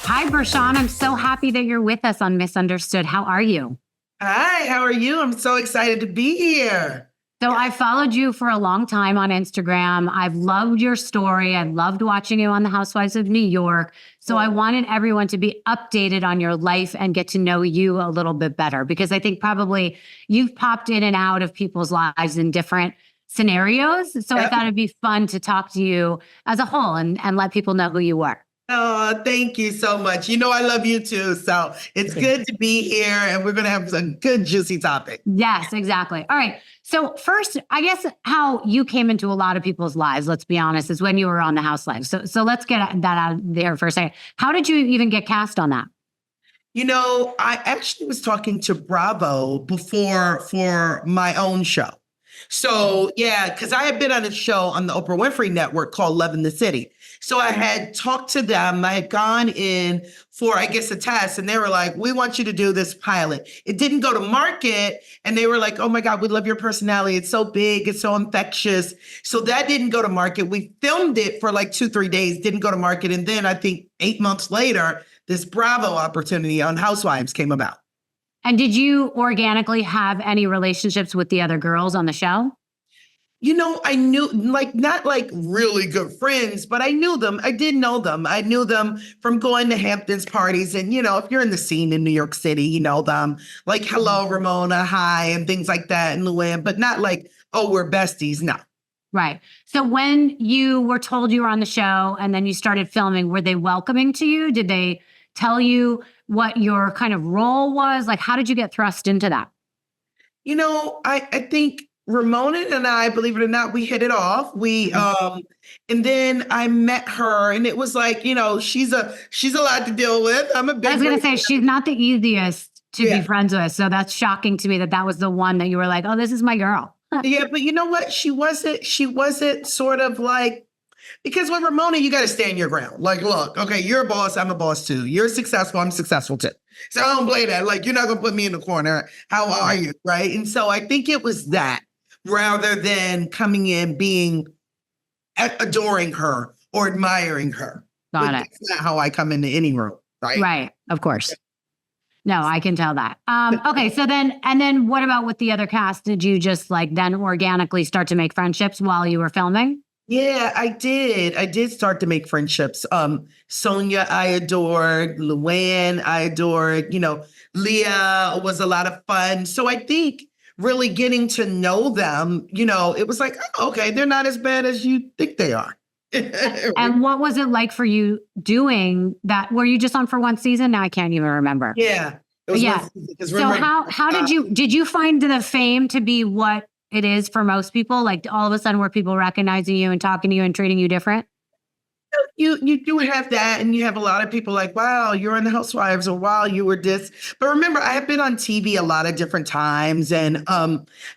Hi, Bershan. I'm so happy that you're with us on Misunderstood. How are you? Hi, how are you? I'm so excited to be here. So I followed you for a long time on Instagram. I've loved your story. I loved watching you on the Housewives of New York. So I wanted everyone to be updated on your life and get to know you a little bit better, because I think probably you've popped in and out of people's lives in different scenarios. So I thought it'd be fun to talk to you as a whole and let people know who you were. Oh, thank you so much. You know, I love you too. So it's good to be here, and we're going to have some good, juicy topic. Yes, exactly. All right. So first, I guess how you came into a lot of people's lives, let's be honest, is when you were on the Housewives. So let's get that out there for a second. How did you even get cast on that? You know, I actually was talking to Bravo before for my own show. So yeah, because I had been on a show on the Oprah Winfrey Network called Love in the City. So I had talked to them. I had gone in for, I guess, a test, and they were like, we want you to do this pilot. It didn't go to market, and they were like, oh my God, we love your personality. It's so big. It's so infectious. So that didn't go to market. We filmed it for like 2-3 days, didn't go to market. And then I think 8 months later, this Bravo opportunity on Housewives came about. And did you organically have any relationships with the other girls on the show? You know, I knew, like, not like really good friends, but I knew them. I did know them. I knew them from going to Hamptons parties. And, you know, if you're in the scene in New York City, you know them. Like, hello, Ramona, hi, and things like that, and Luann, but not like, oh, we're besties. No. Right. So when you were told you were on the show and then you started filming, were they welcoming to you? Did they tell you what your kind of role was? Like, how did you get thrust into that? You know, I think Ramona and I, believe it or not, we hit it off. And then I met her, and it was like, you know, she's a lot to deal with. I'm a big. I was going to say, she's not the easiest to be friends with. So that's shocking to me that was the one that you were like, oh, this is my girl. Yeah, but you know what? She wasn't sort of like, because with Ramona, you got to stand your ground. Like, look, okay, you're a boss, I'm a boss too. You're successful, I'm successful too. So I don't play that. Like, you're not going to put me in the corner. How are you? Right. And so I think it was that, rather than coming in being adoring her or admiring her. Got it. That's not how I come into any room. Right. Right. Of course. No, I can tell that. Okay. So then what about with the other cast? Did you just like then organically start to make friendships while you were filming? Yeah, I did. I did start to make friendships. Sonia, I adored. Luann, I adored. You know, Leah was a lot of fun. So I think really getting to know them, you know, it was like, oh, okay, they're not as bad as you think they are. And what was it like for you doing that? Were you just on for one season? Now I can't even remember. Yeah. Yeah. So how did you find the fame to be what it is for most people? Like all of a sudden were people recognizing you and talking to you and treating you different? You do have that, and you have a lot of people like, wow, you're on the Housewives, or wow, you were this. But remember, I have been on TV a lot of different times. And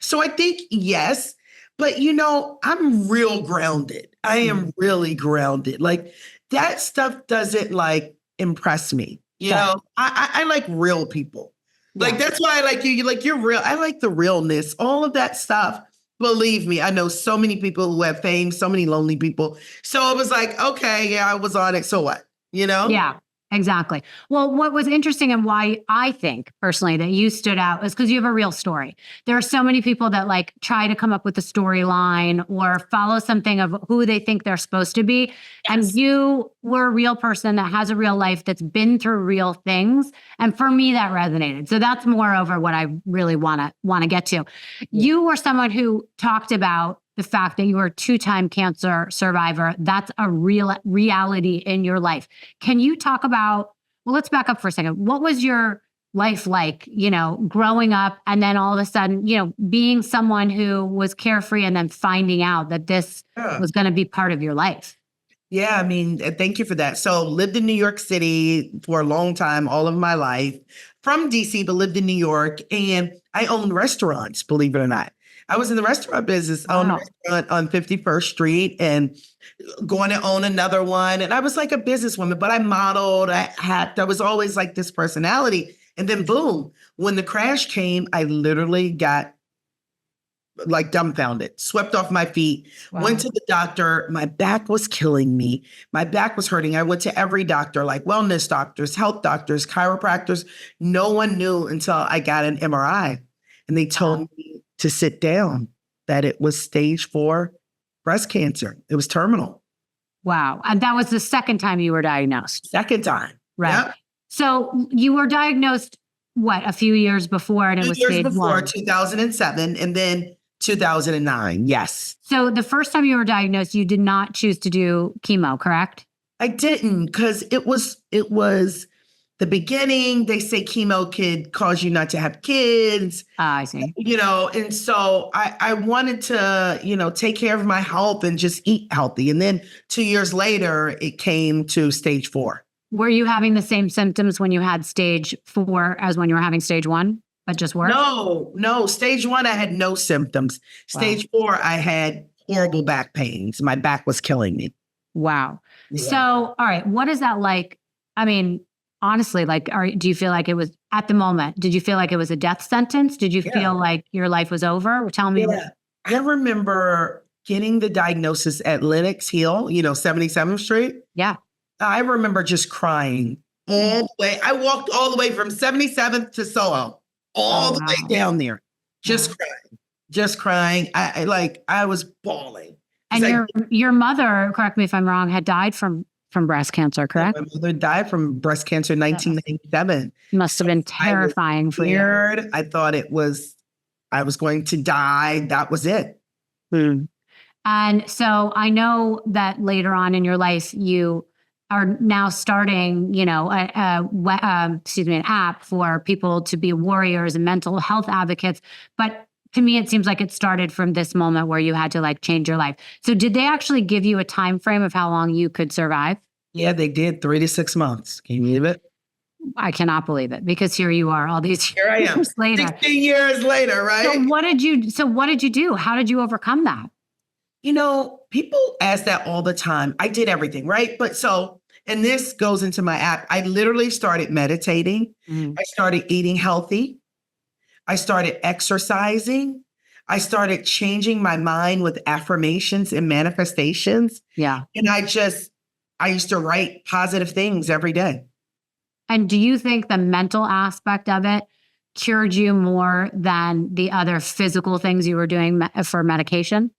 so I think, yes, but you know, I'm real grounded. I am really grounded. Like that stuff doesn't like impress me. You know, I like real people. Like, that's why I like you. You're real. I like the realness, all of that stuff. Believe me, I know so many people who have fame, so many lonely people. So it was like, okay, yeah, I was on it. So what? You know? Yeah, exactly. Well, what was interesting and why I think personally that you stood out is because you have a real story. There are so many people that like try to come up with a storyline or follow something of who they think they're supposed to be. Yes. And you were a real person that has a real life that's been through real things. And for me, that resonated. So that's moreover what I really want to get to. You were someone who talked about the fact that you were a 2-time cancer survivor. That's a real reality in your life. Can you talk about, well, let's back up for a second. What was your life like, you know, growing up and then all of a sudden, you know, being someone who was carefree and then finding out that this was going to be part of your life? Yeah, I mean, thank you for that. So lived in New York City for a long time, all of my life, from DC, but lived in New York. And I owned restaurants, believe it or not. I was in the restaurant business, owned a restaurant on 51st Street and going to own another one. And I was like a businesswoman, but I modeled, I was always like this personality. And then boom, when the crash came, I literally got like dumbfounded, swept off my feet, went to the doctor. My back was killing me. My back was hurting. I went to every doctor, like wellness doctors, health doctors, chiropractors. No one knew until I got an MRI and they told me to sit down, that it was stage 4 breast cancer. It was terminal. Wow. And that was the second time you were diagnosed. Second time. Right. Yep. So you were diagnosed, what, a few years before, and it was stage 1? 2007, and then 2009. Yes. So the first time you were diagnosed, you did not choose to do chemo, correct? I didn't, because it was the beginning. They say chemo could cause you not to have kids. I see. And so I wanted to, take care of my health and just eat healthy. And then 2 years later, it came to stage 4. Were you having the same symptoms when you had stage 4 as when you were having stage 1, but just worse? No. Stage 1, I had no symptoms. Stage 4, I had horrible back pains. My back was killing me. Wow. Yeah. So, all right. What is that like? I mean, honestly, like, do you feel like it was, at the moment, did you feel like it was a death sentence? Did you feel like your life was over? Tell me. Yeah. I remember getting the diagnosis at Lenox Hill, 77th Street. Yeah. I remember just crying all the way. I walked all the way from 77th to Soho, all the way down there, just crying. I was bawling. And your mother, correct me if I'm wrong, had died from breast cancer, correct? My mother died from breast cancer in 1997. Must have been terrifying for you. I thought I was going to die. That was it. And so I know that later on in your life, you are now starting, an app for people to be warriors and mental health advocates. But to me, it seems like it started from this moment where you had to like change your life. So did they actually give you a time frame of how long you could survive? Yeah, they did. 3 to 6 months. Can you believe it? I cannot believe it, because here you are all these here I am, years later. 16 years later, right? So what did you do? How did you overcome that? People ask that all the time. I did everything, right? And this goes into my app. I literally started meditating. I started eating healthy. I started exercising. I started changing my mind with affirmations and manifestations. Yeah. And I used to write positive things every day. And do you think the mental aspect of it cured you more than the other physical things you were doing for medication?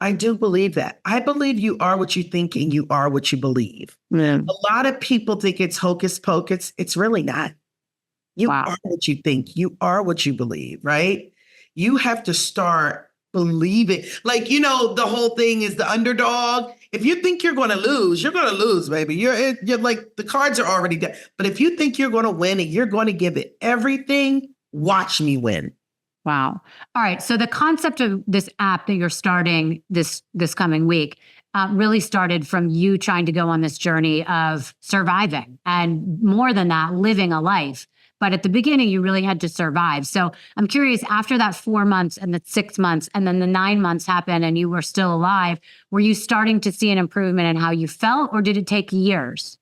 I do believe that. I believe you are what you think and you are what you believe. Yeah. A lot of people think it's hocus pocus. It's really not. You are what you think. You are what you believe, right? You have to start believing. Like, the whole thing is the underdog. If you think you're going to lose, you're going to lose, baby. You're like, the cards are already dead. But if you think you're going to win and you're going to give it everything, watch me win. Wow. All right. So the concept of this app that you're starting this coming week really started from you trying to go on this journey of surviving, and more than that, living a life. But at the beginning, you really had to survive. So I'm curious, after that 4 months and the 6 months and then the 9 months happened and you were still alive, were you starting to see an improvement in how you felt, or did it take years?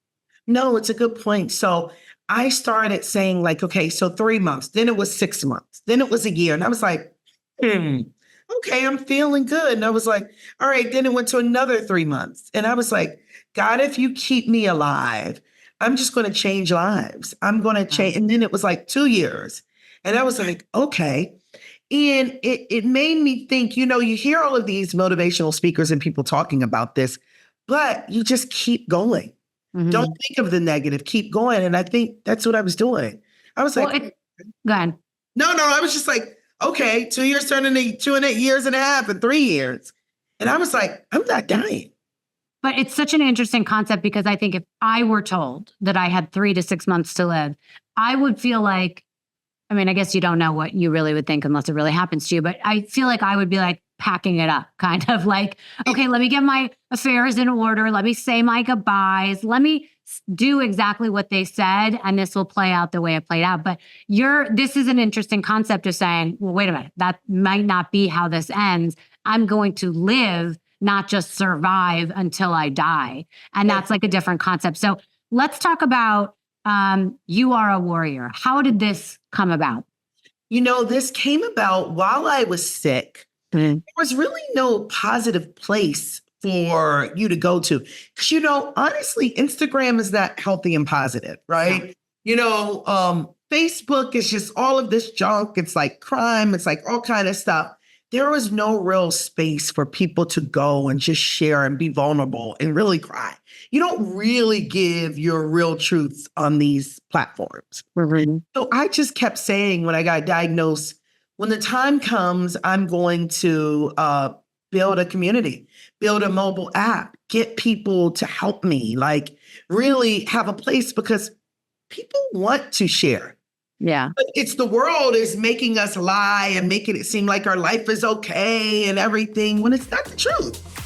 No, it's a good point. So I started saying like, okay, so 3 months, then it was 6 months, then it was a year. And I was like, okay, I'm feeling good. And I was like, all right, then it went to another 3 months. And I was like, God, if you keep me alive, I'm just going to change lives. I'm going to change. And then it was like 2 years. And I was like, okay. And it made me think, you hear all of these motivational speakers and people talking about this, but you just keep going. Don't think of the negative, keep going. And I think that's what I was doing. I was like, go ahead. No, I was just like, okay, 2 years turning to 2.5 years and a half and 3 years. And I was like, I'm not dying. But it's such an interesting concept, because I think if I were told that I had 3 to 6 months to live, I would feel like, I guess you don't know what you really would think unless it really happens to you, but I feel like I would be like packing it up, kind of like, okay, let me get my affairs in order. Let me say my goodbyes. Let me do exactly what they said, and this will play out the way it played out. But this is an interesting concept of saying, well, wait a minute, that might not be how this ends. I'm going to live, not just survive until I die. And that's like a different concept. So let's talk about You Are a Warrior. How did this come about? This came about while I was sick. Mm. There was really no positive place for you to go to. Because, honestly, Instagram is not healthy and positive, right? Facebook is just all of this junk. It's like crime. It's like all kind of stuff. There was no real space for people to go and just share and be vulnerable and really cry. You don't really give your real truths on these platforms. Mm-hmm. So I just kept saying when I got diagnosed, when the time comes, I'm going to build a community, build a mobile app, get people to help me, like really have a place because people want to share. Yeah. But it's the world is making us lie and making it seem like our life is okay and everything when it's not the truth.